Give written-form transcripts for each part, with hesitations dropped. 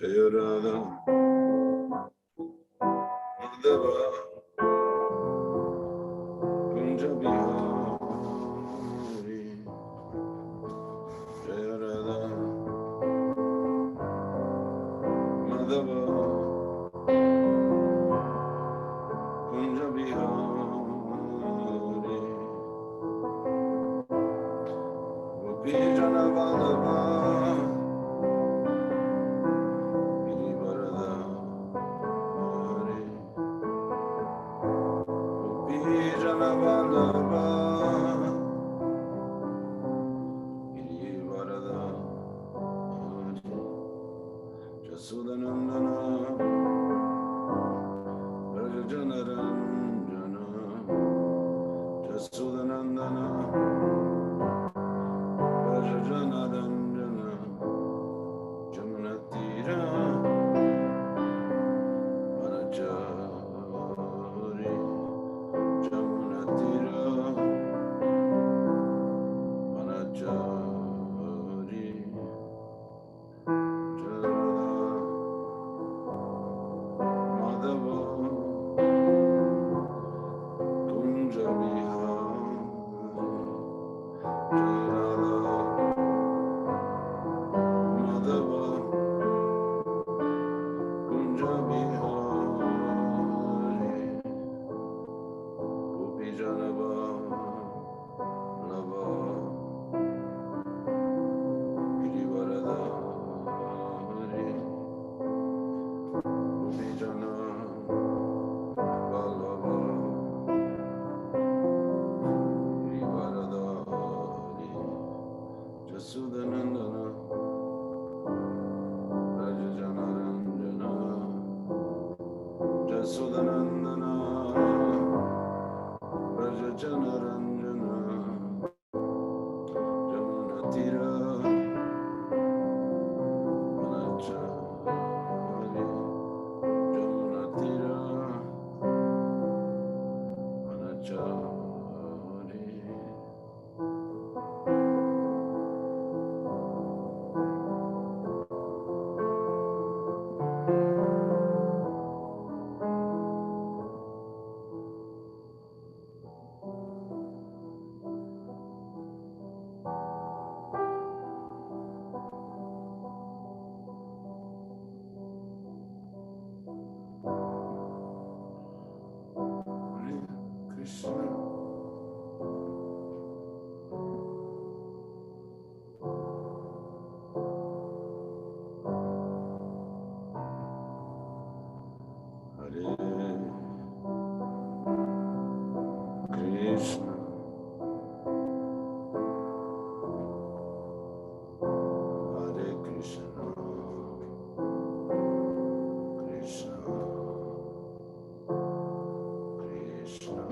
Jaya Radha Madhava Kunja Bihari Jaya Radha Madhava Kunja Bihari Gopi Jana Vallabha Girivarada Hari Gopi Jana Vallabha Girivarada Hari Jasudanandana Rajajanarandana Jasudanandana Rajajanarandana Jamunatira Manachari Jamunatira Manachari Jarada Madhava Kunja Bihari Jarada Madhava Kunja Bihari Gopi Janava Lava Girivarada Hari Gopi Jana Vallabha Girivarada Hari Jasudanandana Rajajanarandana Jasudanandana Rajajanarandana Jamunatira Manachari Jamunatira Manachari Hare Krishna Hare Krishna Hare Krishna Krishna Krishna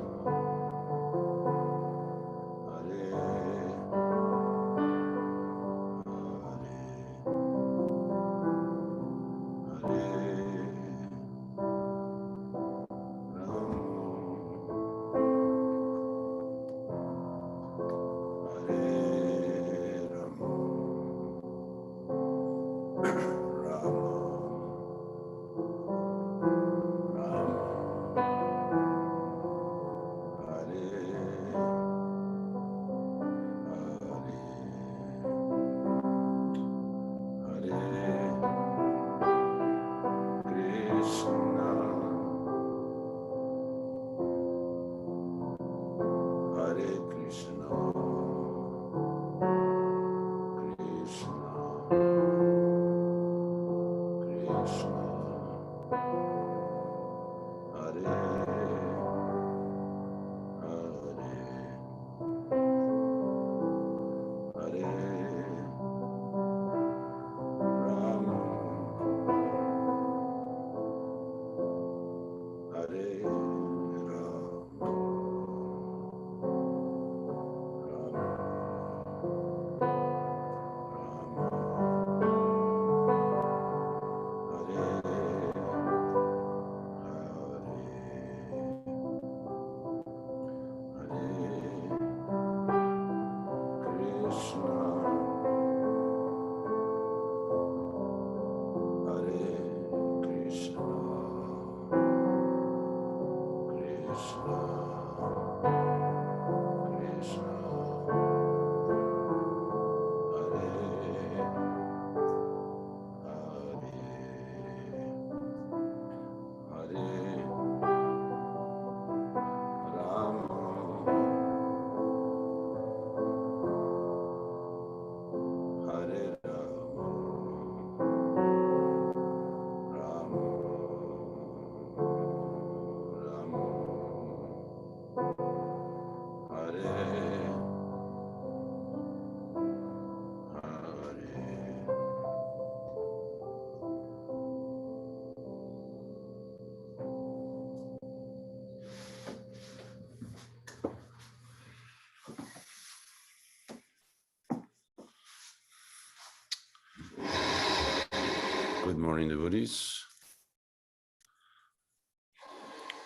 Good morning, devotees.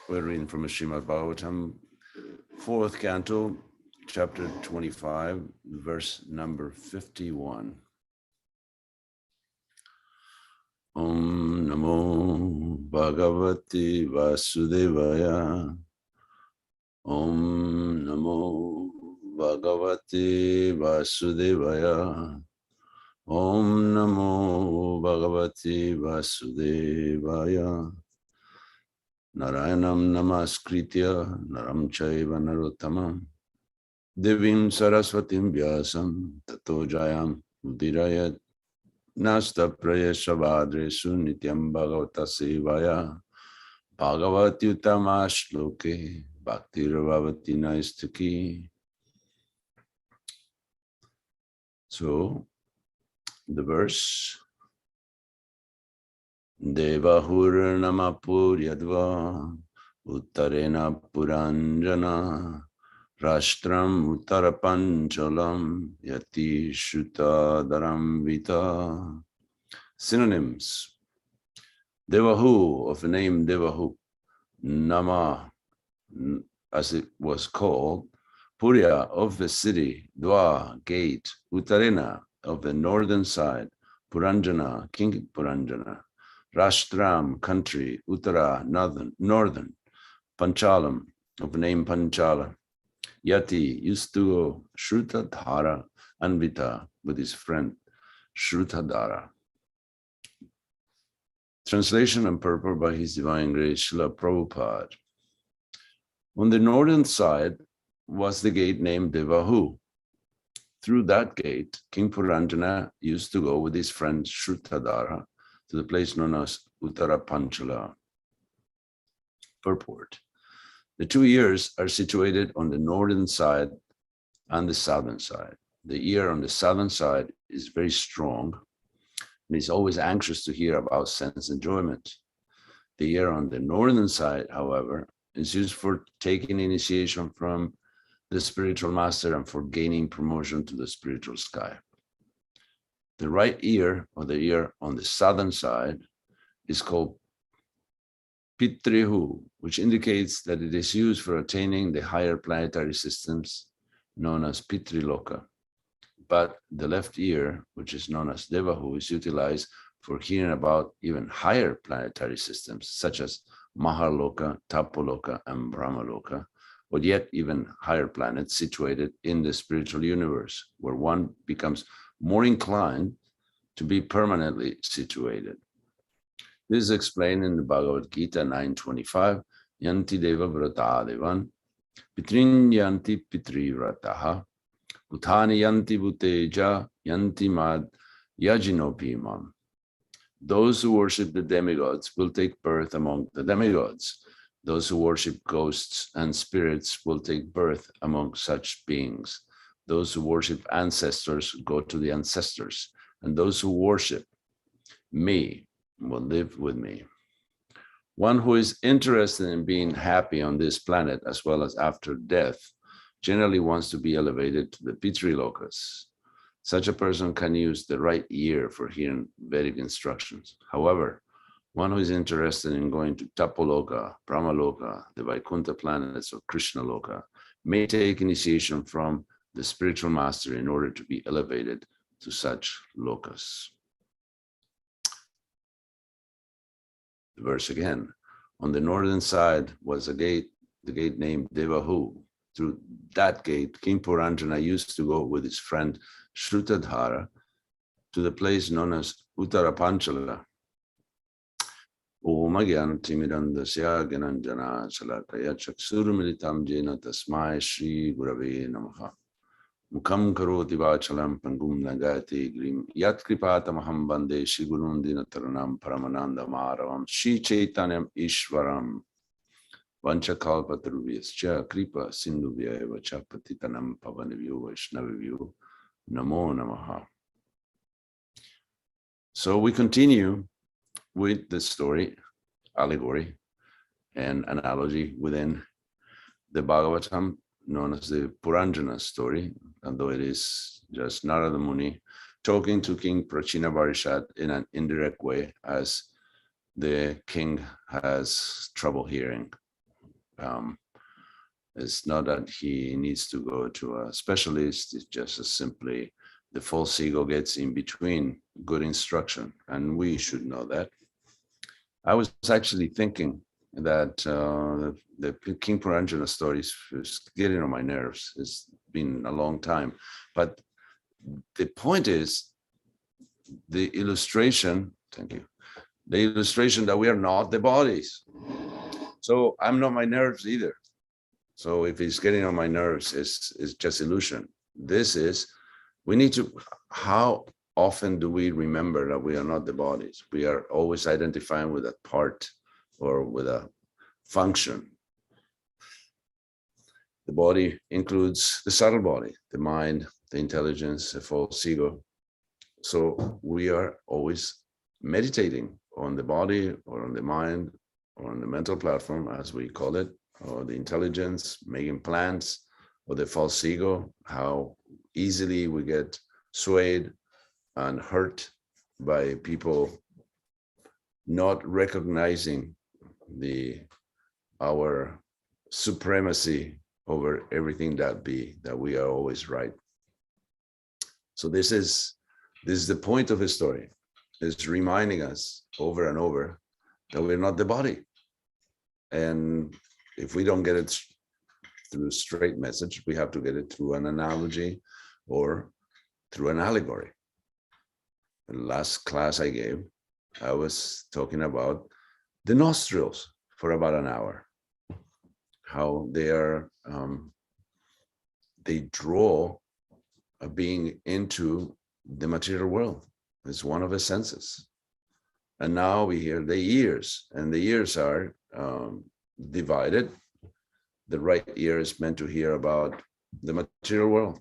We're reading from Srimad Bhagavatam, 4th canto, chapter 25, verse number 51. Om Namo Bhagavate Vasudevaya. Om Namo Bhagavate Vasudevaya. Om Namo Bhagavate Vasudevaya. Narayanam Namaskritya Naram Chaiva Narottamam Devim Saraswatim Vyasam Tato Jayam Udirayat Nasta Prayeshavadresu Nityam Bhagavata Sevaya Bhagavati Utamashloke Bhakti Ravavati Naistaki. So the verse Devahur Namapur Yadva Uttarena Puranjana Rashtram Uttarapanchalam Yati Shutadaram Vita. Synonyms: Devahu, of the name Devahu, Nama, as it was called, Purya, of the city, Dwa, gate, Uttarena, of the northern side, Puranjana, King Puranjana, Rashtram, country, Uttara, northern, Panchalam, of the name Panchala, Yati, used to go, Shrutadhara, Anvita, with his friend, Shrutadhara. Translation and purport by His Divine Grace, Srila Prabhupada. On the northern side was the gate named Devahu. Through that gate, King Puranjana used to go with his friend Shrutadhara to the place known as Uttara Panchala. Purport. The two ears are situated on the northern side and the southern side. The ear on the southern side is very strong and is always anxious to hear about sense enjoyment. The ear on the northern side, however, is used for taking initiation from the spiritual master and for gaining promotion to the spiritual sky. The right ear, or the ear on the southern side, is called Pitrihu, which indicates that it is used for attaining the higher planetary systems known as Pitriloka. But the left ear, which is known as Devahu, is utilized for hearing about even higher planetary systems, such as Mahaloka, Tapoloka, and Brahmaloka, or yet even higher planets situated in the spiritual universe, where one becomes more inclined to be permanently situated. This is explained in the Bhagavad Gita 9.25, Yanti Deva Vrata Devan, Pitrin Yanti Pitri Vrataha, Uthani Yanti Bhuteja, Yanti Mad Yajinopimam. Those who worship the demigods will take birth among the demigods. Those who worship ghosts and spirits will take birth among such beings. Those who worship ancestors go to the ancestors, and those who worship me will live with me. One who is interested in being happy on this planet as well as after death generally wants to be elevated to the Pitrilokas. Such a person can use the right ear for hearing Vedic instructions. However, one who is interested in going to Tapoloka, Brahmaloka, the Vaikuntha planets, or Krishna Loka may take initiation from the spiritual master in order to be elevated to such lokas. The verse again. On the northern side was a gate the gate named Devahu. Through that gate, King Puranjana used to go with his friend Shrutadhara to the place known as Uttarapanchala. Om Agyanatimirandasya Gyananjana Salakaya Chaksurumilitam Jena Tasmai Shri Gurave Namaha. Mukham Karoti Vachalam Pangum Nagati Grim Yat Kripatamaham Bande Shri Gurundina Taranam Paramananda Maravam Shri Chaitanyam Ishwaram Vanchakalpatarubhyascha Kripa Sindhubhya Vacha Patitanam Pavanivyo Vaishnavivyo Namo Namaha. So we continue with the story, allegory, and analogy within the Bhagavatam, known as the Puranjana story, although it is just Narada Muni talking to King Prachina Varishad in an indirect way, as the king has trouble hearing. It's not that he needs to go to a specialist, it's just as simply the false ego gets in between good instruction, and we should know that. I was actually thinking that the King Puranjana story is getting on my nerves. It's been a long time. But the point is, the illustration, thank you, the illustration that we are not the bodies. So I'm not my nerves either. So if it's getting on my nerves, it's just illusion. This is, we need to, how often do we remember that we are not the bodies? We are always identifying with a part or with a function. The body includes the subtle body, the mind, the intelligence, the false ego. So we are always meditating on the body or on the mind or on the mental platform, as we call it, or the intelligence, making plans, or the false ego, how easily we get swayed and hurt by people not recognizing our supremacy over everything that we are always right. So this is the point of the story. It's reminding us over and over that we're not the body. And if we don't get it through a straight message, we have to get it through an analogy or through an allegory. The last class I gave, I was talking about the nostrils for about an hour, how they are, they draw a being into the material world. It's one of the senses. And now we hear the ears, and the ears are divided. The right ear is meant to hear about the material world,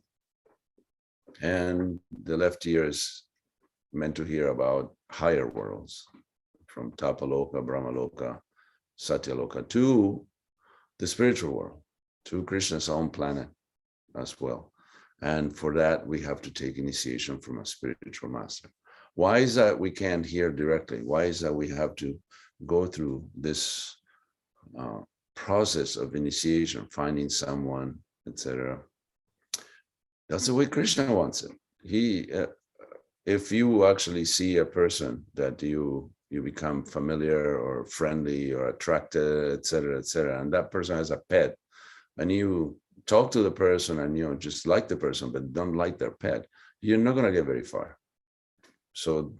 and the left ear is meant to hear about higher worlds, from Tapaloka, Brahmaloka, Satyaloka to the spiritual world, to Krishna's own planet as well. And for that, we have to take initiation from a spiritual master. Why is that we can't hear directly? Why is that we have to go through this process of initiation, finding someone, etc.? That's the way Krishna wants it. If you actually see a person that you become familiar or friendly or attracted, etc., and that person has a pet, and you talk to the person and just like the person but don't like their pet, you're not going to get very far. So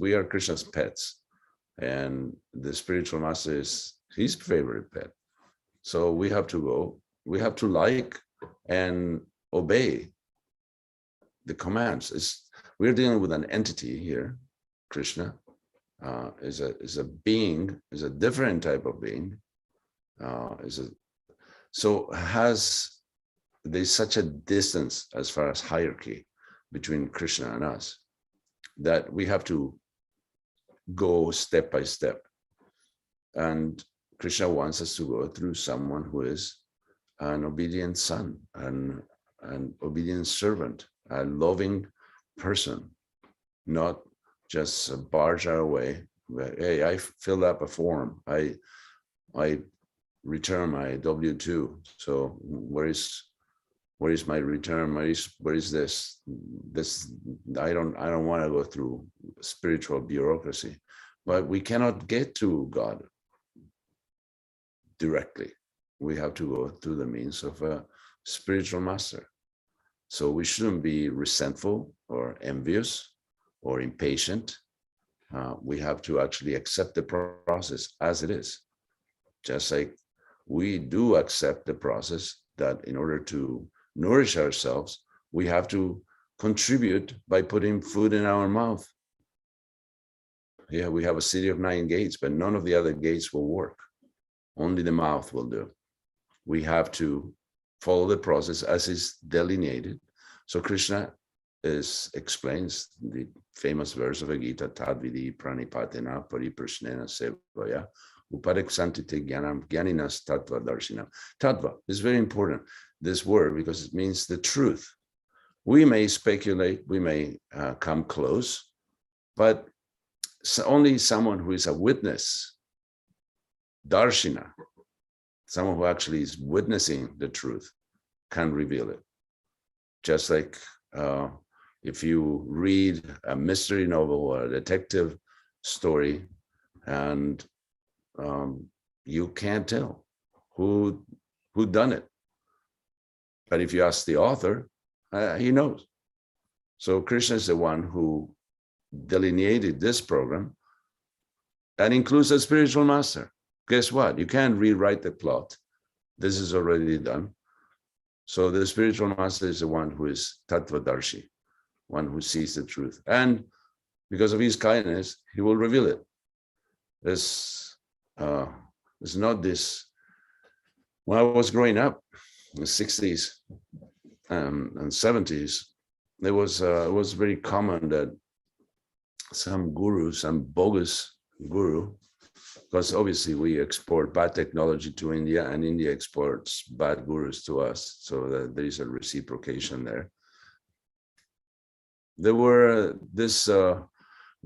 we are Krishna's pets, and the spiritual master is his favorite pet. So we have to like and obey the commands. We're dealing with an entity here. Krishna is a being, is a different type of being. There's such a distance as far as hierarchy between Krishna and us that we have to go step by step. And Krishna wants us to go through someone who is an obedient son, an obedient servant, a loving person, not just a barge away. Hey, I filled up a form. I return my W-2. So where is my return? Where is this? I don't want to go through spiritual bureaucracy, but we cannot get to God directly. we have to go through the means of a spiritual master. So we shouldn't be resentful or envious or impatient. We have to actually accept the process as it is. Just like we do accept the process that in order to nourish ourselves, we have to contribute by putting food in our mouth. Yeah, we have a city of 9 gates, but none of the other gates will work. Only the mouth will do. We have to follow the process as is delineated. So Krishna explains the famous verse of the Gita, Tadvidi pranipatena pariprashnena sevaya upareksantite jnanam jnaninas tattva darshinam. Tattva is very important, this word, because it means the truth. We may speculate, we may come close, but only someone who is a witness, darshina, someone who actually is witnessing the truth, can reveal it. Just like if you read a mystery novel or a detective story, and you can't tell who done it. But if you ask the author, he knows. So Krishna is the one who delineated this program. That includes a spiritual master. Guess what? You can't rewrite the plot. This is already done. So the spiritual master is the one who is Tattvadarshi, one who sees the truth. And because of his kindness, he will reveal it. There's not this. When I was growing up in the 60s and 70s, it was very common that some guru, some bogus guru, because obviously we export bad technology to India and India exports bad gurus to us. So that there is a reciprocation there. There were these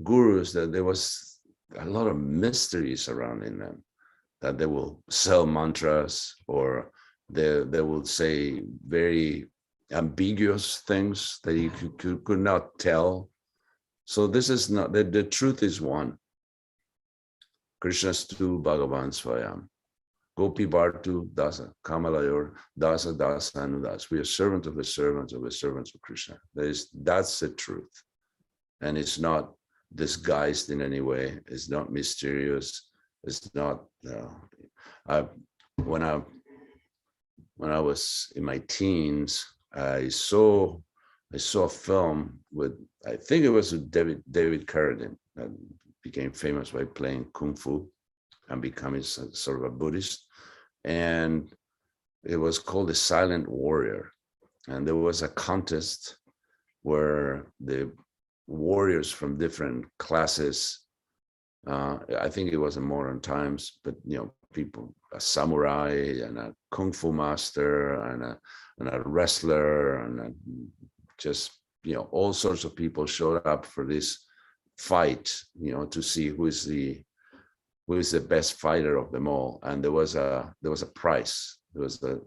gurus that there was a lot of mysteries surrounding them, that they will sell mantras or they will say very ambiguous things that you could not tell. So this is not, the truth is one. Krishnastu Bhagavan Swayam. Gopi Bhartu Dasa. Kamalayor Dasa Dasa Anudas. We are servants of the servants of the servants of Krishna. That's the truth. And it's not disguised in any way. It's not mysterious. It's not when I was in my teens, I saw a film with, I think it was with David Carradine, that became famous by playing Kung Fu and becoming sort of a Buddhist. And it was called The Silent Warrior. And there was a contest where the warriors from different classes, I think it was in modern times, but people, a samurai and a Kung Fu master and a wrestler and just all sorts of people showed up for this fight, to see who is the best fighter of them all. And there was a prize. There was a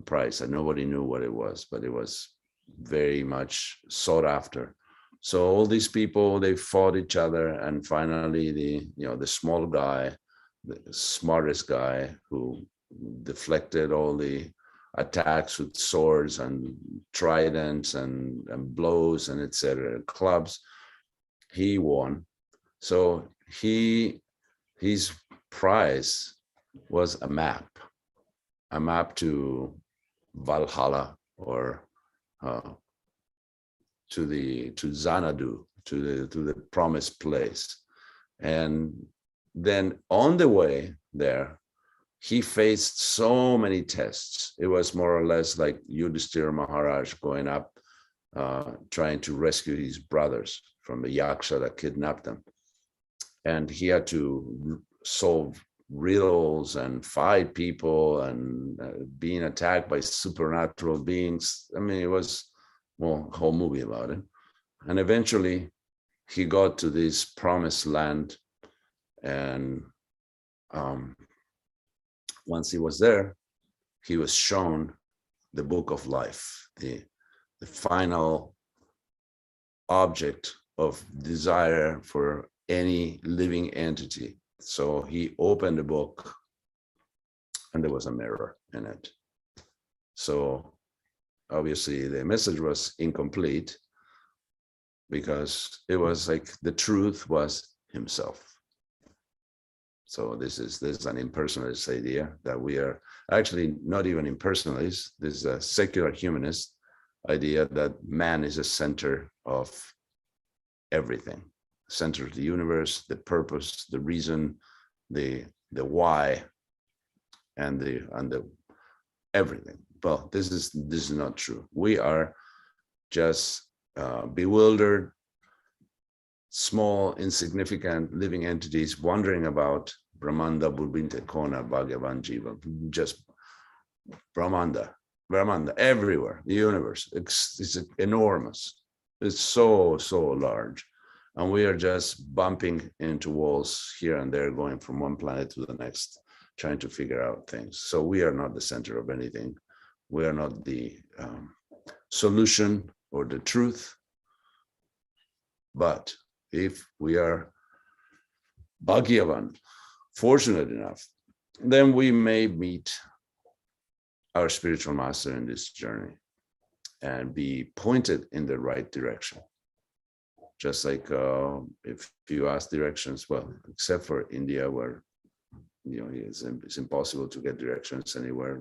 prize, and nobody knew what it was, but it was very much sought after. So all these people, they fought each other, and finally the small guy, the smartest guy, who deflected all the attacks with swords and tridents and blows and etc., clubs, he won. So his prize was a map to Valhalla, or to Xanadu, to the promised place. And then on the way there, he faced so many tests. It was more or less like Yudhishthira Maharaj going up, trying to rescue his brothers from the Yaksha that kidnapped them. And he had to solve riddles and fight people and being attacked by supernatural beings. I mean, it was a whole movie about it. And eventually he got to this promised land, and once he was there, he was shown the book of life, the final object of desire for any living entity. So he opened the book, and there was a mirror in it. So obviously the message was incomplete, because it was like the truth was himself. So this is an impersonalist idea that we are actually not even impersonalists. This is a secular humanist idea that man is a center of everything, center of the universe, the purpose, the reason, the why, and the everything. Well, this is not true. We are just bewildered, small, insignificant living entities wandering about Brahmanda, Burbinte, Kona, Bhagavan, Jiva, just Brahmanda, everywhere, the universe. It's enormous. It's so large. And we are just bumping into walls here and there, going from one planet to the next, trying to figure out things. So we are not the center of anything. We are not the solution or the truth. But if we are Bhagyavan, fortunate enough, then we may meet our spiritual master in this journey and be pointed in the right direction. Just like if you ask directions, well, except for India, where it's impossible to get directions anywhere,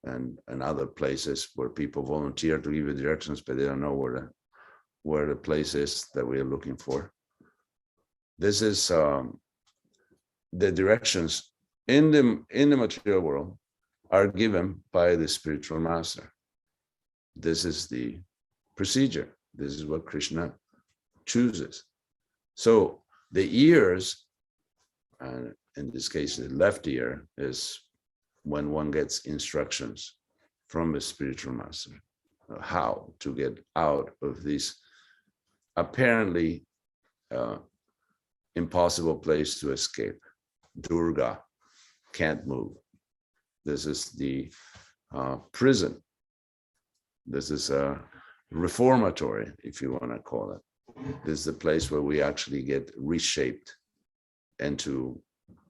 and other places where people volunteer to give you directions, but they don't know where the place is that we are looking for. This is the directions in the material world are given by the spiritual master. This is the procedure. This is what Krishna chooses. So the ears, and in this case, the left ear, is when one gets instructions from the spiritual master, how to get out of this apparently impossible place to escape. Durga, can't move. This is the prison. This is a reformatory, if you want to call it. This is the place where we actually get reshaped into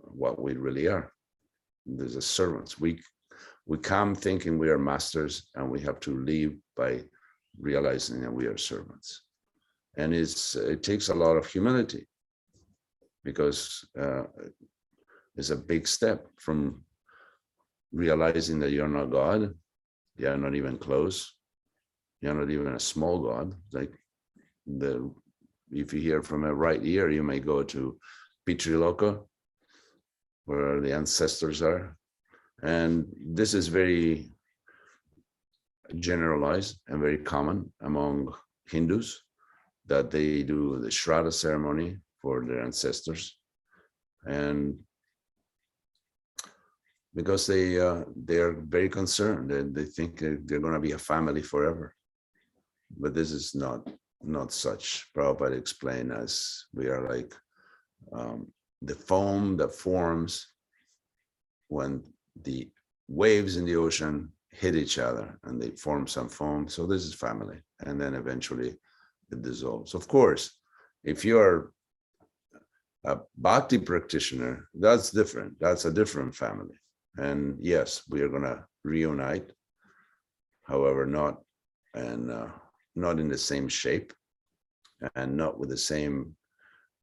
what we really are. There's a servants. We come thinking we are masters, and we have to leave by realizing that we are servants. And it takes a lot of humility, because it's a big step from realizing that you're not God, you're not even close, you're not even a small God. Like if you hear from a right ear, you may go to Pitriloka, where the ancestors are. And this is very generalized and very common among Hindus, that they do the Shraddha ceremony for their ancestors. And because they are very concerned, and they think they're going to be a family forever. But this is not such. Prabhupada explained as we are like the foam that forms when the waves in the ocean hit each other and they form some foam. So this is family. And then eventually it dissolves. Of course, if you're a bhakti practitioner, that's different. That's a different family. And yes, we are going to reunite, however, not in the same shape, and not with the same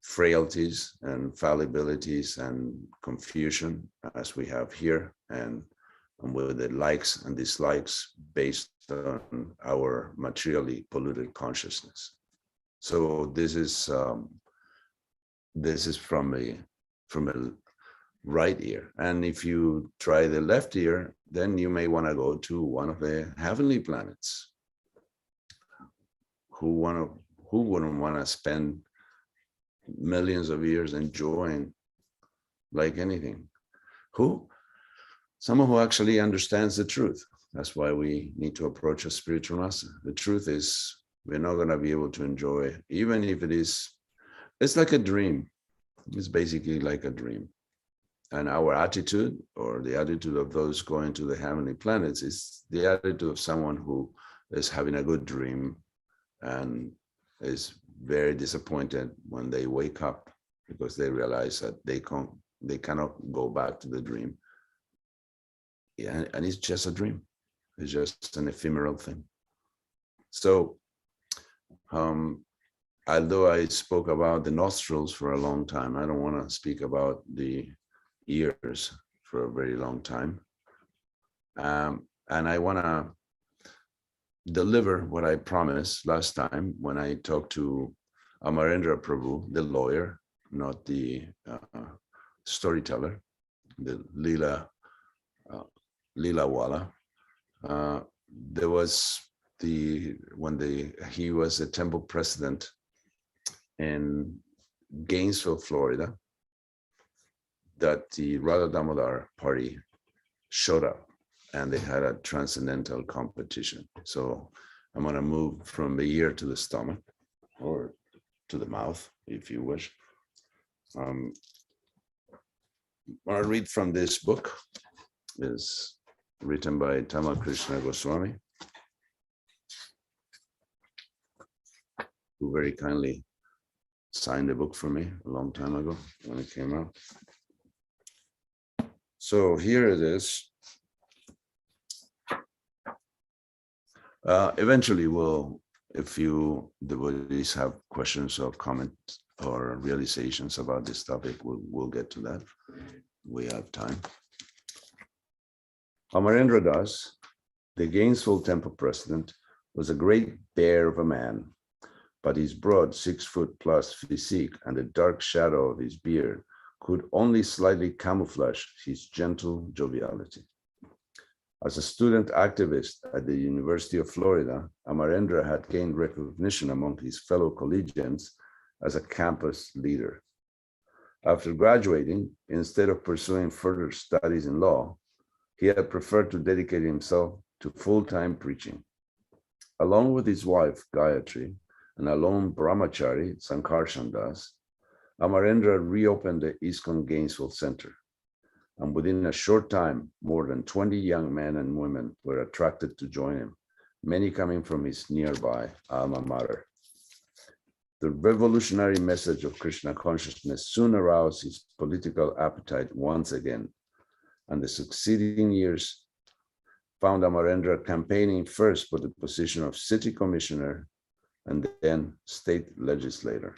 frailties and fallibilities and confusion as we have here, and with the likes and dislikes based on our materially polluted consciousness. So this is from a right ear. And if you try the left ear, then you may want to go to one of the heavenly planets. Who wouldn't want to spend millions of years enjoying like anything? Someone who actually understands the truth. That's why we need to approach a spiritual master. The truth is, we're not going to be able to enjoy, even if it's like a dream. It's basically like a dream. And our attitude, or the attitude of those going to the heavenly planets, is the attitude of someone who is having a good dream and is very disappointed when they wake up, because they realize that they cannot go back to the dream. and it's just a dream. It's just an ephemeral thing. So, although I spoke about the nostrils for a long time, I don't want to speak about the ears for a very long time. And I want to deliver what I promised last time when I talked to Amarendra Prabhu, the lawyer, not the storyteller, the Leela Wala. There was he was a temple president in Gainesville, Florida, that the Radha Damodar party showed up and they had a transcendental competition. So I'm going to move from the ear to the stomach, or to the mouth, if you wish. I'm going to read from this book. It's written by Tama Krishna Goswami, who very kindly signed the book for me a long time ago when it came out. So here it is. Eventually, if you devotees have questions or comments or realizations about this topic, we'll get to that. We have time. Amarendra Das, the Gainesville temple president, was a great bear of a man, but his broad 6 foot plus physique and the dark shadow of his beard could only slightly camouflage his gentle joviality. As a student activist at the University of Florida, Amarendra had gained recognition among his fellow collegians as a campus leader. After graduating, instead of pursuing further studies in law, he had preferred to dedicate himself to full-time preaching. Along with his wife, Gayatri, and a lone brahmachari, Sankarshan Das, Amarendra reopened the ISKCON Gainesville Center. And within a short time, more than 20 young men and women were attracted to join him, many coming from his nearby alma mater. The revolutionary message of Krishna consciousness soon aroused his political appetite once again, and the succeeding years found Amarendra campaigning first for the position of city commissioner and then state legislator.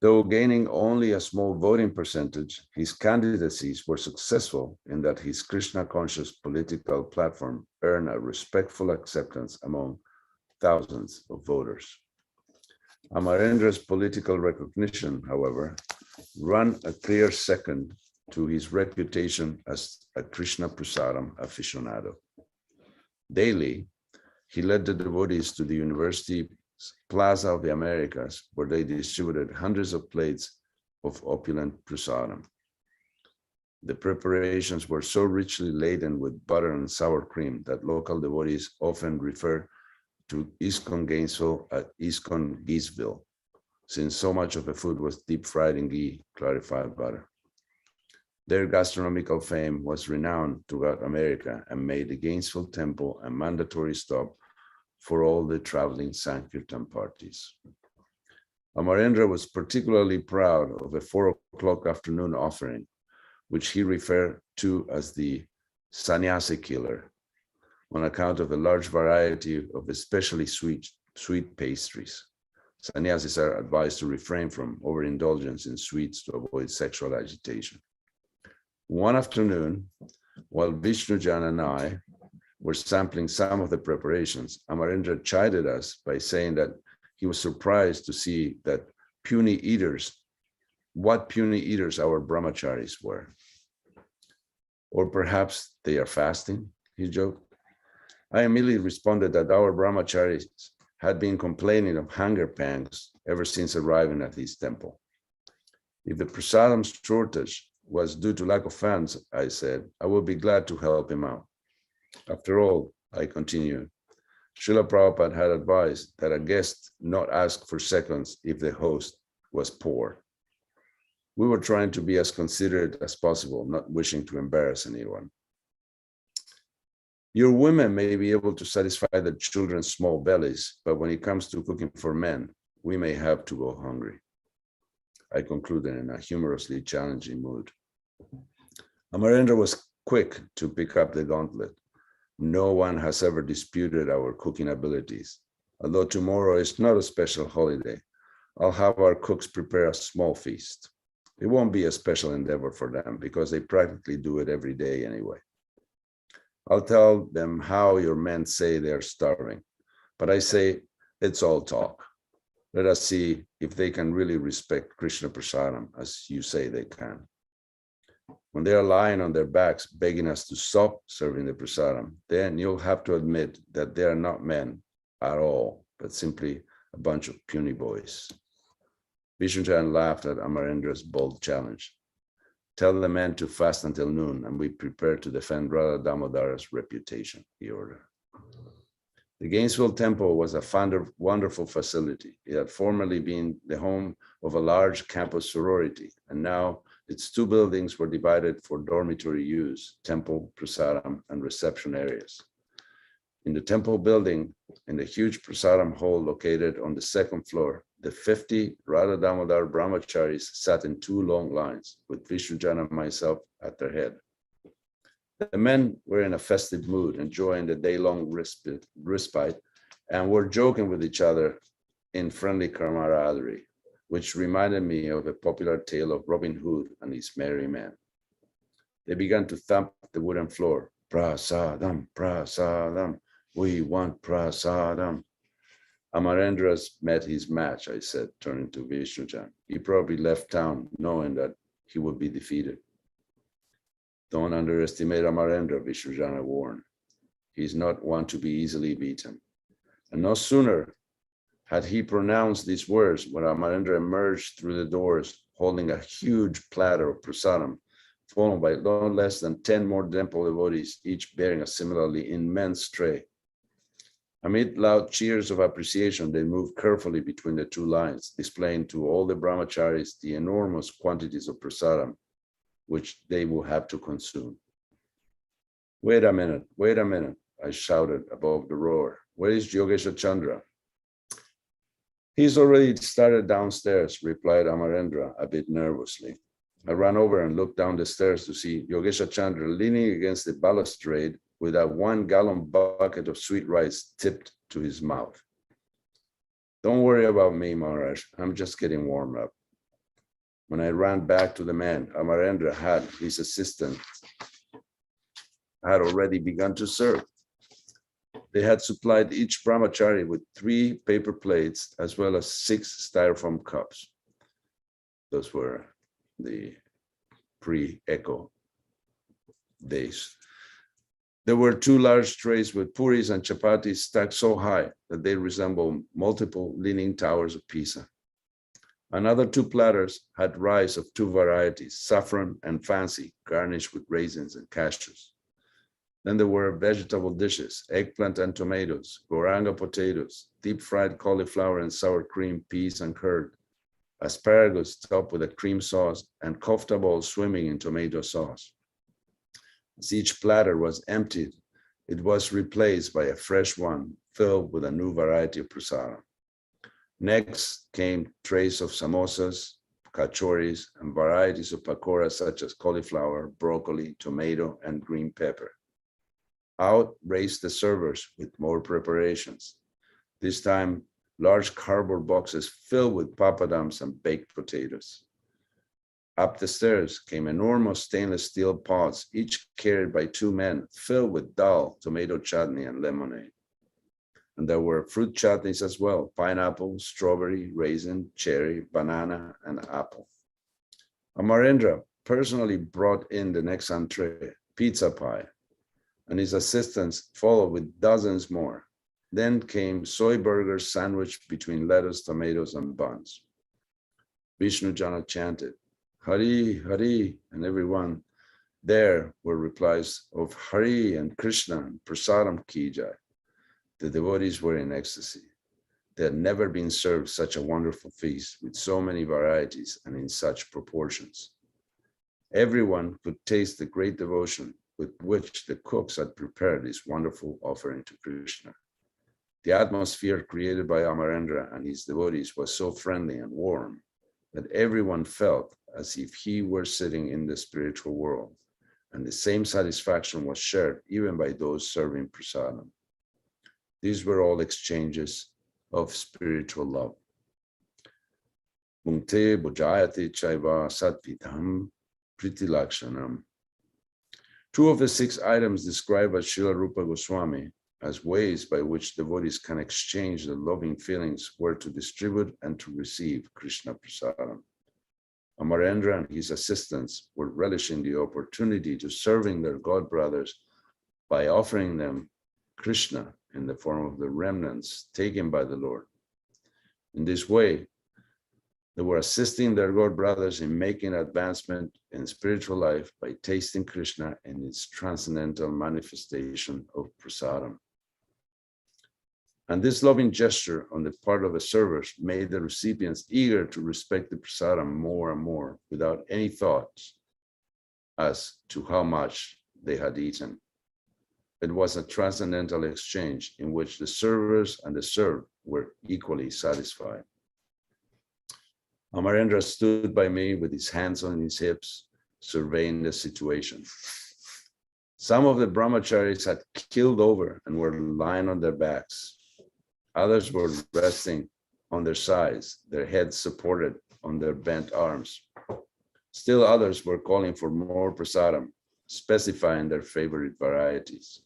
Though gaining only a small voting percentage, his candidacies were successful in that his Krishna-conscious political platform earned a respectful acceptance among thousands of voters. Amarendra's political recognition, however, ran a clear second to his reputation as a Krishna Prasadam aficionado. Daily, he led the devotees to the University Plaza of the Americas, where they distributed hundreds of plates of opulent prasadam. The preparations were so richly laden with butter and sour cream that local devotees often refer to ISKCON Gainesville as ISKCON Geesville, since so much of the food was deep fried in ghee, clarified butter. Their gastronomical fame was renowned throughout America and made the Gainesville Temple a mandatory stop for all the traveling Sankirtan parties. Amarendra was particularly proud of a 4 o'clock afternoon offering, which he referred to as the sannyasi killer, on account of a large variety of especially sweet pastries. Sannyasis are advised to refrain from overindulgence in sweets to avoid sexual agitation. One afternoon, while Vishnujan and I were sampling some of the preparations, Amarendra chided us by saying that he was surprised to see what puny eaters our brahmacharis were. Or perhaps they are fasting, he joked. I immediately responded that our brahmacharis had been complaining of hunger pangs ever since arriving at his temple. If the prasadam shortage was due to lack of funds, I said, I would be glad to help him out. After all, I continued, Srila Prabhupada had advised that a guest not ask for seconds if the host was poor. We were trying to be as considerate as possible, not wishing to embarrass anyone. Your women may be able to satisfy their children's small bellies, but when it comes to cooking for men, we may have to go hungry. I concluded in a humorously challenging mood. Amarendra was quick to pick up the gauntlet. No one has ever disputed our cooking abilities. Although tomorrow is not a special holiday, I'll have our cooks prepare a small feast. It won't be a special endeavor for them because they practically do it every day anyway. I'll tell them how your men say they're starving, but I say it's all talk. Let us see if they can really respect Krishna Prasadam as you say they can. When they are lying on their backs begging us to stop serving the prasadam, then you'll have to admit that they are not men at all, but simply a bunch of puny boys. Vishnujan laughed at Amarendra's bold challenge. Tell the men to fast until noon, and we prepare to defend Radha Damodara's reputation, he ordered. The Gainesville Temple was a wonderful facility. It had formerly been the home of a large campus sorority, and now its two buildings were divided for dormitory use, temple, prasadam, and reception areas. In the temple building, in the huge prasadam hall located on the second floor, the 50 Radha Damodar brahmacharis sat in two long lines, with Vishnujan and myself at their head. The men were in a festive mood, enjoying the day-long respite, and were joking with each other in friendly camaraderie, which reminded me of a popular tale of Robin Hood and his merry men. They began to thump the wooden floor. Prasadam, prasadam, we want prasadam. Amarendra's met his match, I said, turning to Vishnujan. He probably left town knowing that he would be defeated. Don't underestimate Amarendra, Vishnujana warned. He's not one to be easily beaten. And no sooner had he pronounced these words when Amarendra emerged through the doors, holding a huge platter of prasadam, followed by no less than 10 more temple devotees, each bearing a similarly immense tray. Amid loud cheers of appreciation, they moved carefully between the two lines, displaying to all the brahmacharis the enormous quantities of prasadam which they will have to consume. Wait a minute, I shouted above the roar. Where is Yogesha Chandra? He's already started downstairs, replied Amarendra a bit nervously. I ran over and looked down the stairs to see Yogesha Chandra leaning against the balustrade with a 1-gallon bucket of sweet rice tipped to his mouth. Don't worry about me, Maharaj. I'm just getting warmed up. When I ran back to the man, Amarendra had his assistant had already begun to serve. They had supplied each brahmachari with 3 paper plates as well as 6 styrofoam cups. Those were the pre-echo days. There were 2 large trays with puris and chapatis stacked so high that they resembled multiple leaning towers of Pisa. Another 2 platters had rice of 2 varieties, saffron and fancy, garnished with raisins and cashews. Then there were vegetable dishes, eggplant and tomatoes, goranga potatoes, deep-fried cauliflower and sour cream, peas and curd, asparagus topped with a cream sauce, and kofta balls swimming in tomato sauce. As each platter was emptied, it was replaced by a fresh one filled with a new variety of prasadam. Next came trays of samosas, kachoris, and varieties of pakoras such as cauliflower, broccoli, tomato, and green pepper. Out raced the servers with more preparations. This time, large cardboard boxes filled with papadums and baked potatoes. Up the stairs came enormous stainless steel pots, each carried by 2 men, filled with dal, tomato chutney, and lemonade. And there were fruit chutneys as well: pineapple, strawberry, raisin, cherry, banana, and apple. Amarendra personally brought in the next entree, pizza pie, and his assistants followed with dozens more. Then came soy burgers sandwiched between lettuce, tomatoes, and buns. Vishnujana chanted, Hari, Hari, and everyone there were replies of Hari and Krishna and Prasadam Ki Jai. The devotees were in ecstasy. They had never been served such a wonderful feast with so many varieties and in such proportions. Everyone could taste the great devotion with which the cooks had prepared this wonderful offering to Krishna. The atmosphere created by Amarendra and his devotees was so friendly and warm that everyone felt as if he were sitting in the spiritual world, and the same satisfaction was shared even by those serving prasadam. These were all exchanges of spiritual love. Mungte bhujayate chaiva satvidham pritilakshanam. Two of the 6 items described by Srila Rupa Goswami as ways by which devotees can exchange the loving feelings were to distribute and to receive Krishna prasadam. Amarendra and his assistants were relishing the opportunity to serving their god brothers by offering them Krishna in the form of the remnants taken by the Lord. In this way, they were assisting their god brothers in making advancement in spiritual life by tasting Krishna in its transcendental manifestation of prasadam. And this loving gesture on the part of the servers made the recipients eager to respect the prasadam more and more without any thoughts as to how much they had eaten. It was a transcendental exchange in which the servers and the served were equally satisfied. Amarendra stood by me with his hands on his hips, surveying the situation. Some of the brahmacharis had keeled over and were lying on their backs. Others were resting on their sides, their heads supported on their bent arms. Still others were calling for more prasadam, specifying their favorite varieties.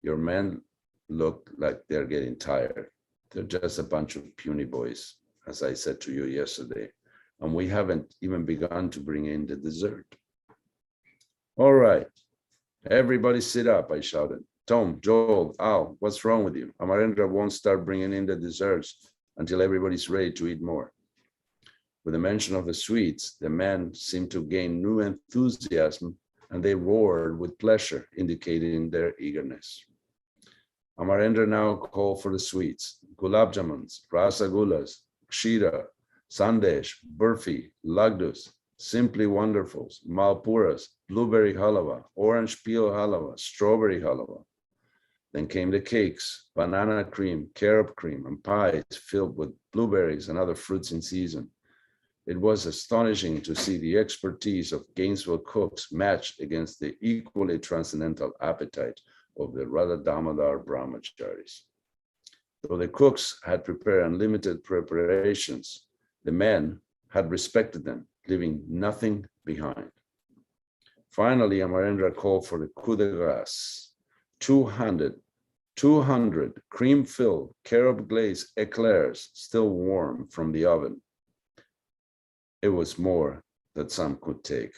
Your men look like they're getting tired. They're just a bunch of puny boys, as I said to you yesterday, and we haven't even begun to bring in the dessert. All right, everybody sit up, I shouted. Tom, Joel, Al, what's wrong with you? Amarendra won't start bringing in the desserts until everybody's ready to eat more. With the mention of the sweets, the men seemed to gain new enthusiasm and they roared with pleasure, indicating their eagerness. Amarendra now called for the sweets: gulab jamuns, rasagulas, kshira, sandesh, burfi, lagdus, simply wonderfuls, malpuras, blueberry halava, orange peel halava, strawberry halava. Then came the cakes, banana cream, carob cream, and pies filled with blueberries and other fruits in season. It was astonishing to see the expertise of Gainesville cooks matched against the equally transcendental appetite of the Radha Damodar brahmacharis. Though the cooks had prepared unlimited preparations, the men had respected them, leaving nothing behind. Finally, Amarendra called for the coup de grace, 200 cream-filled carob glazed eclairs still warm from the oven. It was more than some could take.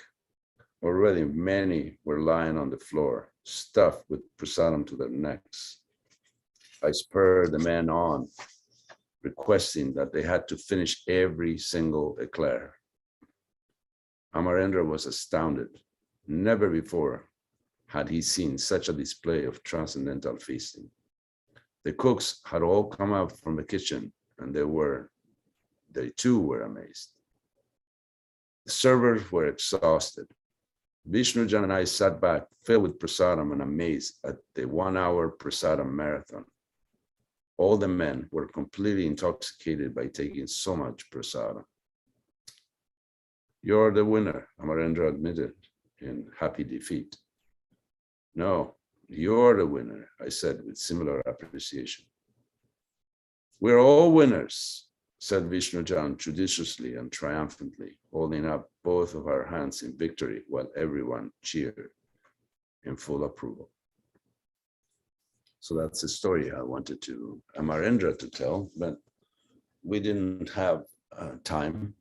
Already many were lying on the floor, stuffed with prasadam to their necks. I spurred the men on, requesting that they had to finish every single eclair. Amarendra was astounded. Never before had he seen such a display of transcendental feasting. The cooks had all come out from the kitchen, and they too were amazed. The servers were exhausted. Vishnujan and I sat back, filled with prasadam and amazed at the 1-hour prasadam marathon. All the men were completely intoxicated by taking so much prasadam. You're the winner, Amarendra admitted in happy defeat. No, you're the winner, I said with similar appreciation. We're all winners, said Vishnujan judiciously and triumphantly, holding up both of our hands in victory while everyone cheered in full approval. So that's the story I wanted to Amarendra to tell, but we didn't have time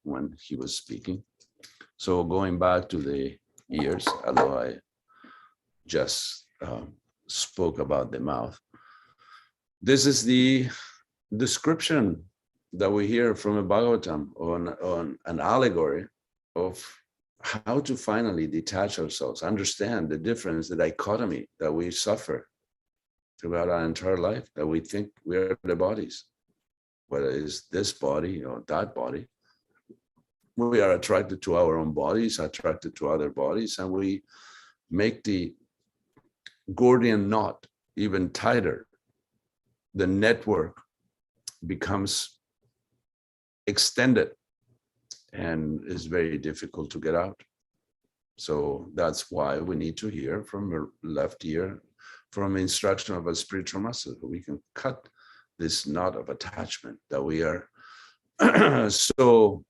when he was speaking. So going back to the ears, although I just spoke about the mouth, this is the description that we hear from a Bhagavatam on an allegory of how to finally detach ourselves, understand the difference, the dichotomy that we suffer throughout our entire life, that we think we are the bodies, whether it's this body or that body. We are attracted to our own bodies, attracted to other bodies, and we make the Gordian knot even tighter. The network becomes extended and is very difficult to get out. So that's why we need to hear from the left ear, from instruction of a spiritual master, so we can cut this knot of attachment that we are so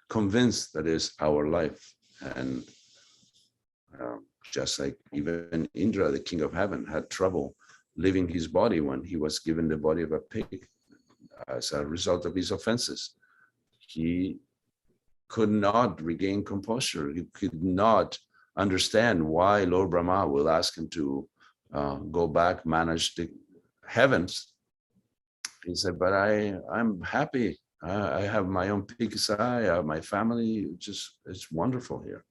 convinced that is our life. And just like even Indra, the king of heaven, had trouble leaving his body when he was given the body of a pig as a result of his offenses. He could not regain composure. He could not understand why Lord Brahma will ask him to go back, manage the heavens. He said, but I'm happy. I have my own pig's eye, I have my family. It's wonderful here.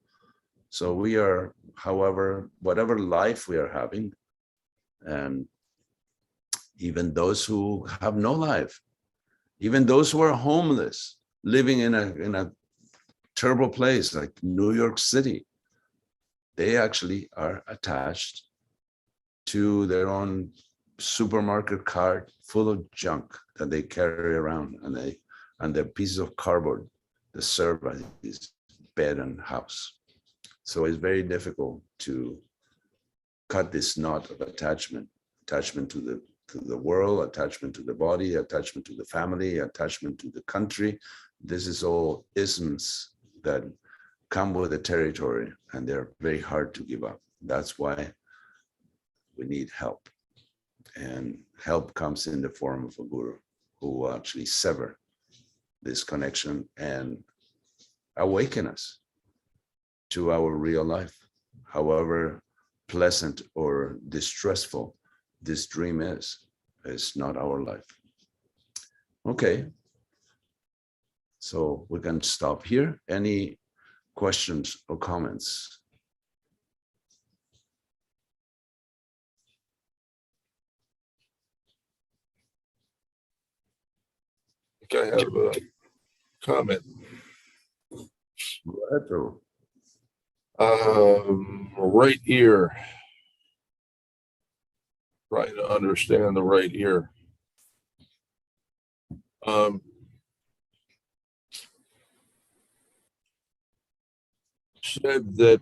So we are, however, whatever life we are having, and even those who have no life, even those who are homeless, living in a terrible place like New York City, they actually are attached to their own supermarket cart full of junk that they carry around, and the pieces of cardboard that serve as his bed and house. So it's very difficult to cut this knot of attachment to the world, attachment to the body, attachment to the family, attachment to the country. This is all isms that come with the territory, and they're very hard to give up. That's why we need help. And help comes in the form of a guru who will actually sever this connection and awaken us to our real life, however pleasant or distressful this dream is. It's not our life. Okay, so we can stop here. Any questions or comments? I have a comment. Right ear. Trying to understand the right ear. Said that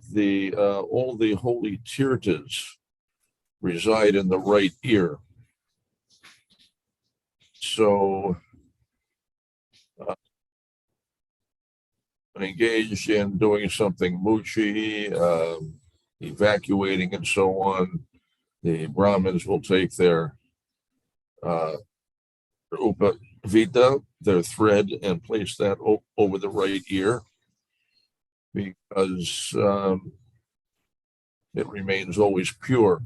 all the holy tirthas reside in the right ear. So engaged in doing something muchi, evacuating and so on, the Brahmins will take their upavita, their thread, and place that over the right ear, because it remains always pure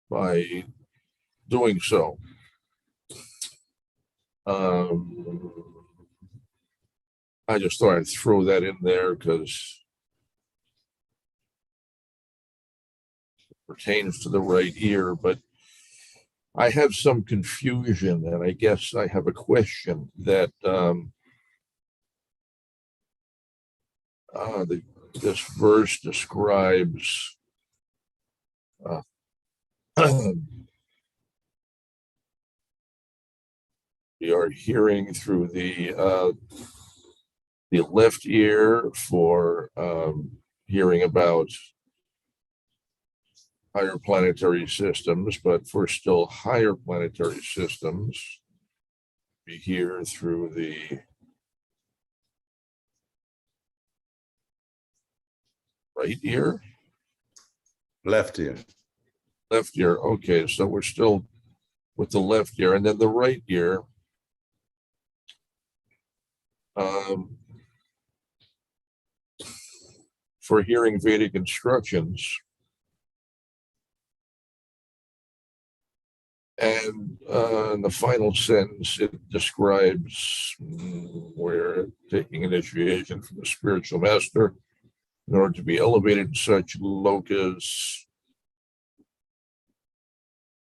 by doing so. I just thought I'd throw that in there because it pertains to the right ear, but I have some confusion, and I guess I have a question that this verse describes we are hearing through the left ear for hearing about higher planetary systems, but for still higher planetary systems, we hear through the right ear? Left ear. Left ear. Okay, so we're still with the left ear, and then the right ear. For hearing Vedic instructions. And in the final sentence, it describes we're taking initiation from the spiritual master in order to be elevated in such lokas.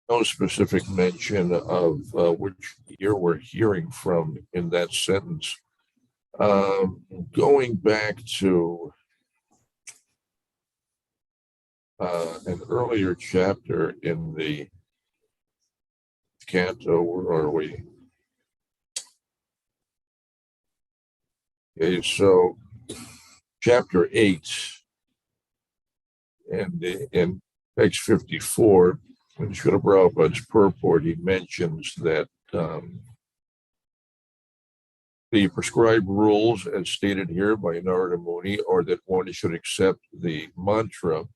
No specific mention of which ear we're hearing from in that sentence. Going back to an earlier chapter in the canto, where are we? Okay, so chapter 8, And in text 54, in Srila Prabhupada's purport, he mentions that the prescribed rules, as stated here by Narada Muni, are that one should accept the mantra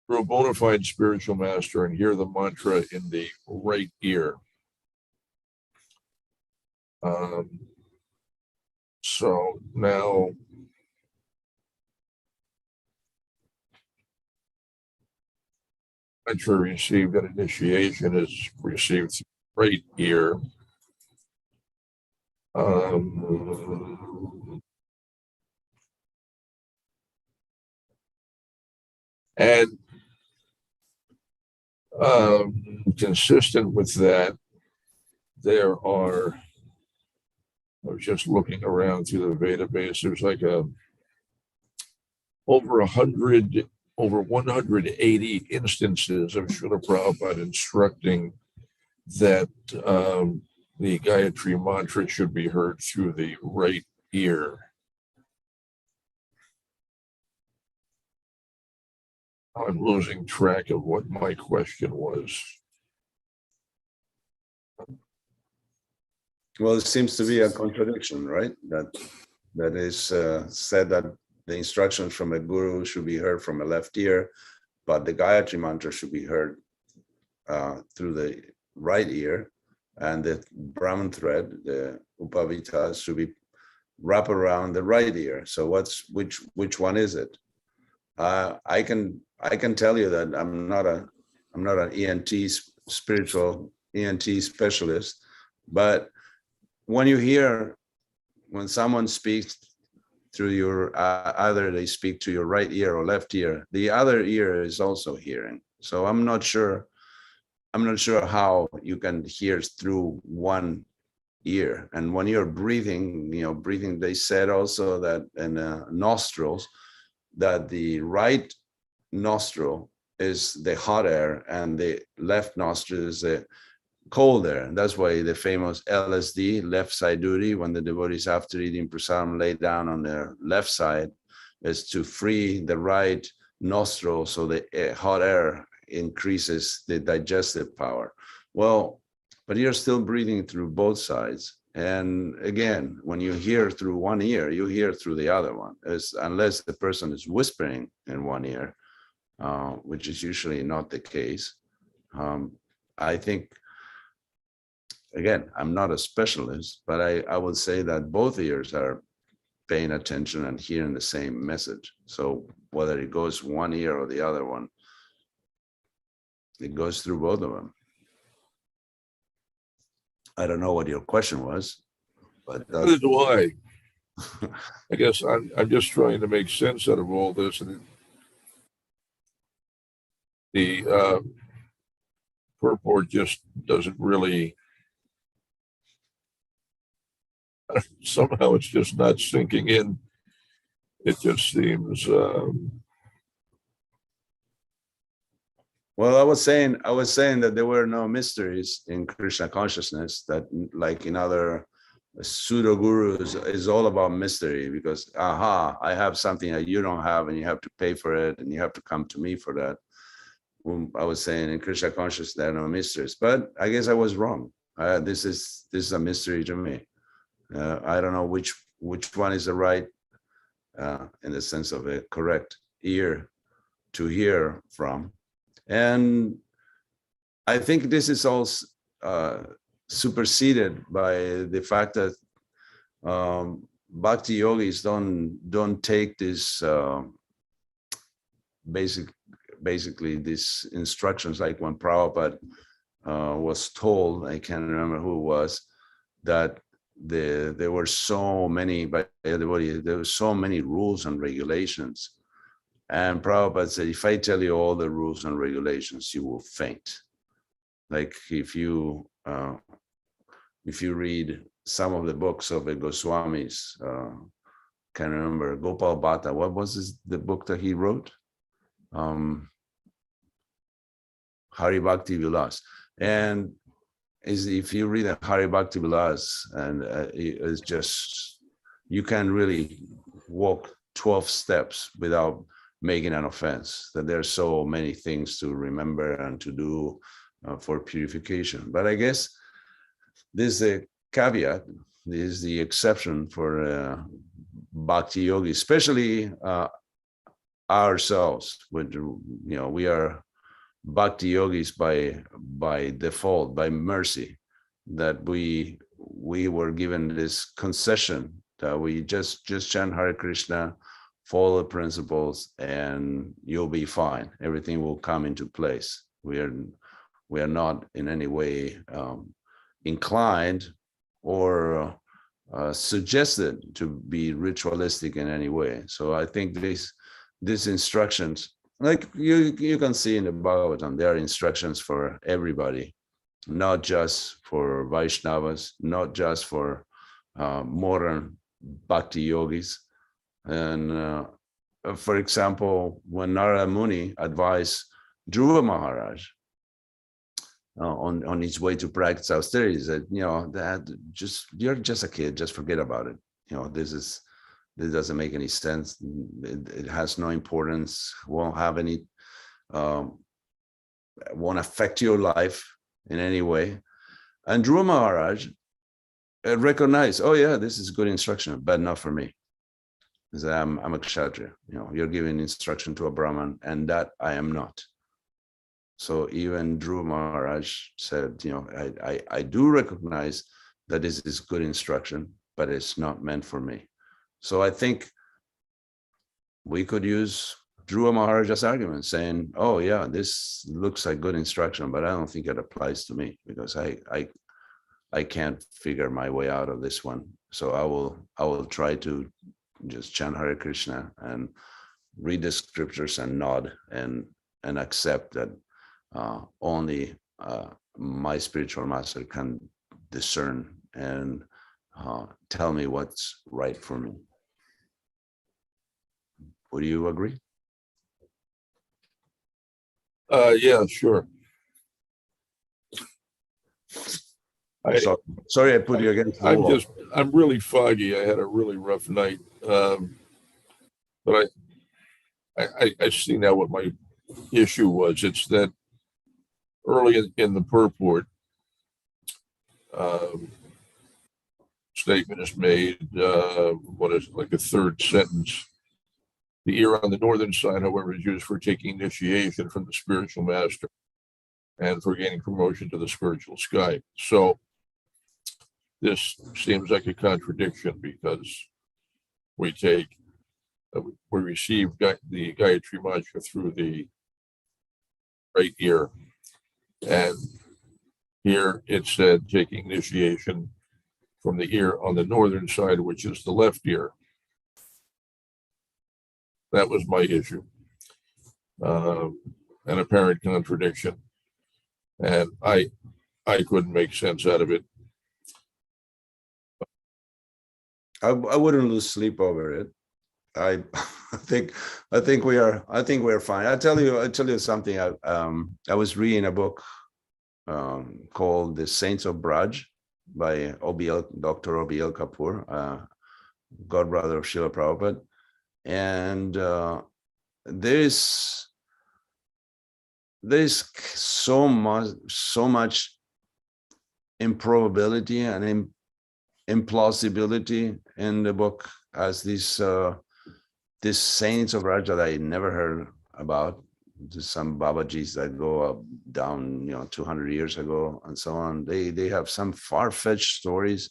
through a bona fide spiritual master and hear the mantra in the right ear. So now, mantra received at initiation is received through the right ear. And consistent with that, there are, I was just looking around through the database, there's like over 180 instances of Srila Prabhupada instructing that the Gayatri mantra should be heard through the right ear. I'm losing track of what my question was. Well, it seems to be a contradiction, right? That is said that the instructions from a guru should be heard from a left ear, but the Gayatri mantra should be heard through the right ear, and the Brahman thread, the Upavita, should be wrapped around the right ear. So which one is it? I can tell you that I'm not an ENT spiritual ENT specialist, but when someone speaks through your either they speak to your right ear or left ear, the other ear is also hearing. So I'm not sure how you can hear through one ear. And when you're breathing, they said also that in nostrils, that the right nostril is the hot air and the left nostril is the cold air. And that's why the famous LSD, left side duty, when the devotees after eating prasadam lay down on their left side, is to free the right nostril so the hot air increases the digestive power. Well, but you're still breathing through both sides. And again, when you hear through one ear, you hear through the other one, unless the person is whispering in one ear, which is usually not the case. I think, again, I'm not a specialist, but I would say that both ears are paying attention and hearing the same message. So whether it goes one ear or the other one, it goes through both of them. I don't know what your question was, but Neither do I. I guess I'm just trying to make sense out of all this. And the purport just doesn't really, somehow it's just not sinking in. It just seems well, I was saying that there were no mysteries in Krishna consciousness, that like in other pseudo gurus is all about mystery, because I have something that you don't have and you have to pay for it and you have to come to me for that. I was saying in Krishna consciousness there are no mysteries, but I guess I was wrong. This is a mystery to me. I don't know which one is the right in the sense of a correct ear to hear from. And I think this is all superseded by the fact that bhakti yogis don't take this basically these instructions, like when Prabhupada was told, I can't remember who it was, that there were so many, by everybody, there were so many rules and regulations. And Prabhupada said, if I tell you all the rules and regulations, you will faint. Like if you read some of the books of the Goswamis, can't remember, Gopal Bhatta, what was the book that he wrote? Hari Bhakti Vilas. And if you read Hari Bhakti Vilas, and it's just, you can really walk 12 steps without making an offense, that there's so many things to remember and to do for purification. But I guess this is a caveat, this is the exception for bhakti yogi, especially ourselves. With, we are bhakti yogis by default, by mercy, that we were given this concession that we just chant Hare Krishna, follow the principles, and you'll be fine. Everything will come into place. We are not in any way inclined or suggested to be ritualistic in any way. So I think these instructions, like you can see in the Bhagavatam, there are instructions for everybody, not just for Vaishnavas, not just for modern bhakti yogis. And for example, when Narada Muni advised Dhruva Maharaj on his way to practice austerity, he said, that you're just a kid, just forget about it. This doesn't make any sense. It has no importance, won't have any, won't affect your life in any way. And Dhruva Maharaj recognized, oh yeah, this is good instruction, but not for me. He said, I'm a kshatriya. You're giving instruction to a Brahman, and that I am not. So even Dhruva Maharaj said, I do recognize that this is good instruction, but it's not meant for me. So I think we could use Dhruva Maharaj's argument, saying, oh yeah, this looks like good instruction, but I don't think it applies to me, because I can't figure my way out of this one. So I will try to just chant Hare Krishna and read the scriptures and nod and accept that only my spiritual master can discern and tell me what's right for me. Would you agree? Yeah, sure. Sorry, I put you against the wall. I'm really foggy. I had a really rough night. But I see now what my issue was. It's that early in the purport, statement is made, what is it, like a third sentence. The ear on the northern side, however, is used for taking initiation from the spiritual master and for gaining promotion to the spiritual sky. So this seems like a contradiction, because we receive the Gayatri Mantra through the right ear, and here it said taking initiation from the ear on the northern side, which is the left ear. That was my issue, an apparent contradiction, and I couldn't make sense out of it. I wouldn't lose sleep over it. I think we're fine. I'll tell you something. I was reading a book called The Saints of Braj by Dr. Obiel Kapoor, godbrother of Srila Prabhupada. And there's so much improbability and implausibility in the book as these saints of Raja that I never heard about. Just some Babajis that go up, down 200 years ago and so on. They have some far-fetched stories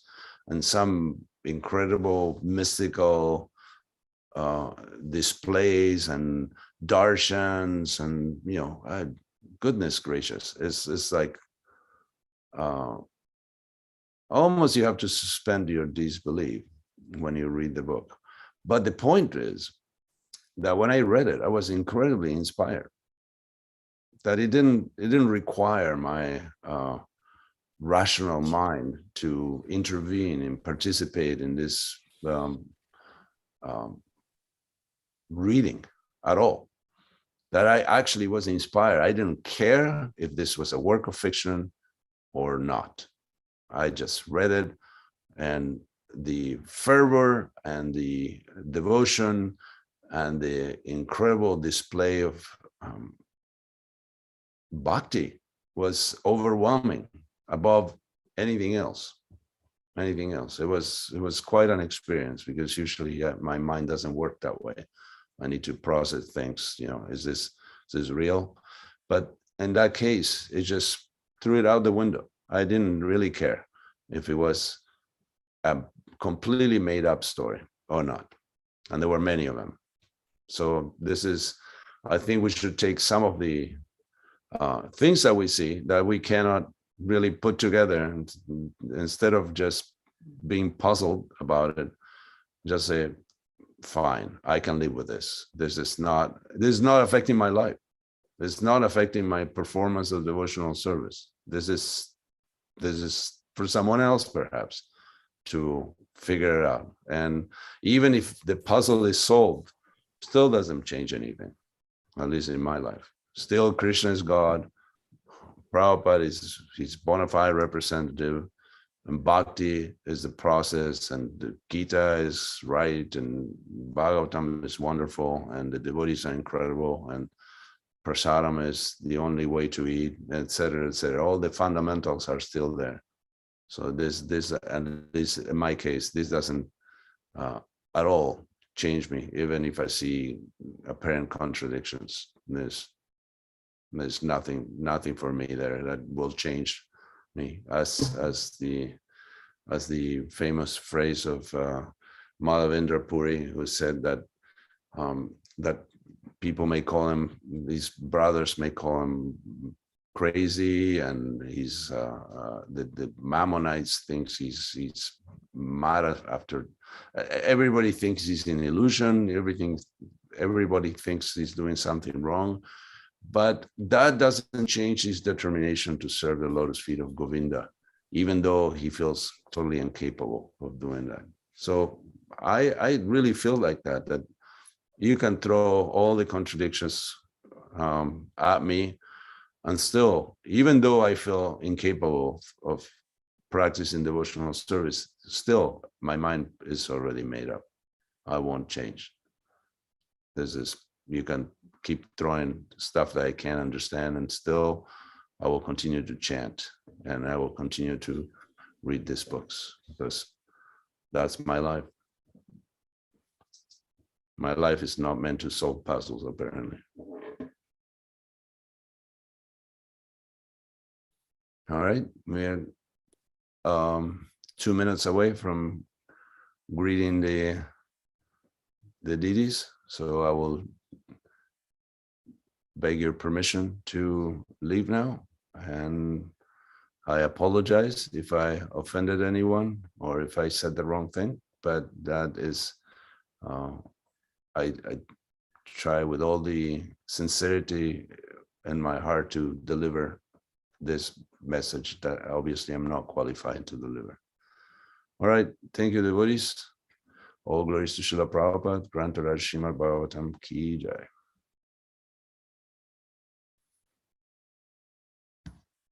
and some incredible mystical displays and darshans, and goodness gracious, it's like almost you have to suspend your disbelief when you read the book. But the point is that when I read it, I was incredibly inspired. That it didn't require my rational mind to intervene and participate in this reading at all. That I actually was inspired. I didn't care if this was a work of fiction or not. I just read it, and the fervor and the devotion and the incredible display of bhakti was overwhelming above anything else. Anything else. It was quite an experience, because usually my mind doesn't work that way. I need to process things. Is this real? But in that case, it just threw it out the window. I didn't really care if it was a completely made up story or not. And there were many of them. So I think we should take some of the things that we see that we cannot really put together, and instead of just being puzzled about it, just say, fine, I can live with this. This is not affecting my life. It's not affecting my performance of devotional service. This is for someone else perhaps to figure it out. And even if the puzzle is solved, still doesn't change anything, at least in my life. Still, Krishna is God. Prabhupada is his bona fide representative, and bhakti is the process, and the Gita is right, and Bhagavatam is wonderful, and the devotees are incredible, and prasadam is the only way to eat, etc., etc. All the fundamentals are still there. So this, and this, in my case, this doesn't at all change me, even if I see apparent contradictions. There's nothing for me there that will change me, as the famous phrase of Madhavendra Puri, who said that that people may call him, these brothers may call him crazy, and he's the Mammonites thinks he's mad after. Everybody thinks he's in illusion. Everybody thinks he's doing something wrong. But that doesn't change his determination to serve the lotus feet of Govinda, even though he feels totally incapable of doing that. So I really feel like that you can throw all the contradictions at me, and still, even though I feel incapable of practicing devotional service, still my mind is already made up. I won't change. You can keep throwing stuff that I can't understand, and still I will continue to chant, and I will continue to read these books, because that's my life. My life is not meant to solve puzzles, apparently. All right, we're 2 minutes away from greeting the deities, so I will beg your permission to leave now, and I apologize if I offended anyone or if I said the wrong thing, but that is, I try with all the sincerity in my heart to deliver this message that obviously I'm not qualified to deliver. All right, thank you, devotees. All glories to Srila Prabhupada. Grant Raj Srimad Bhagavatam ki jai.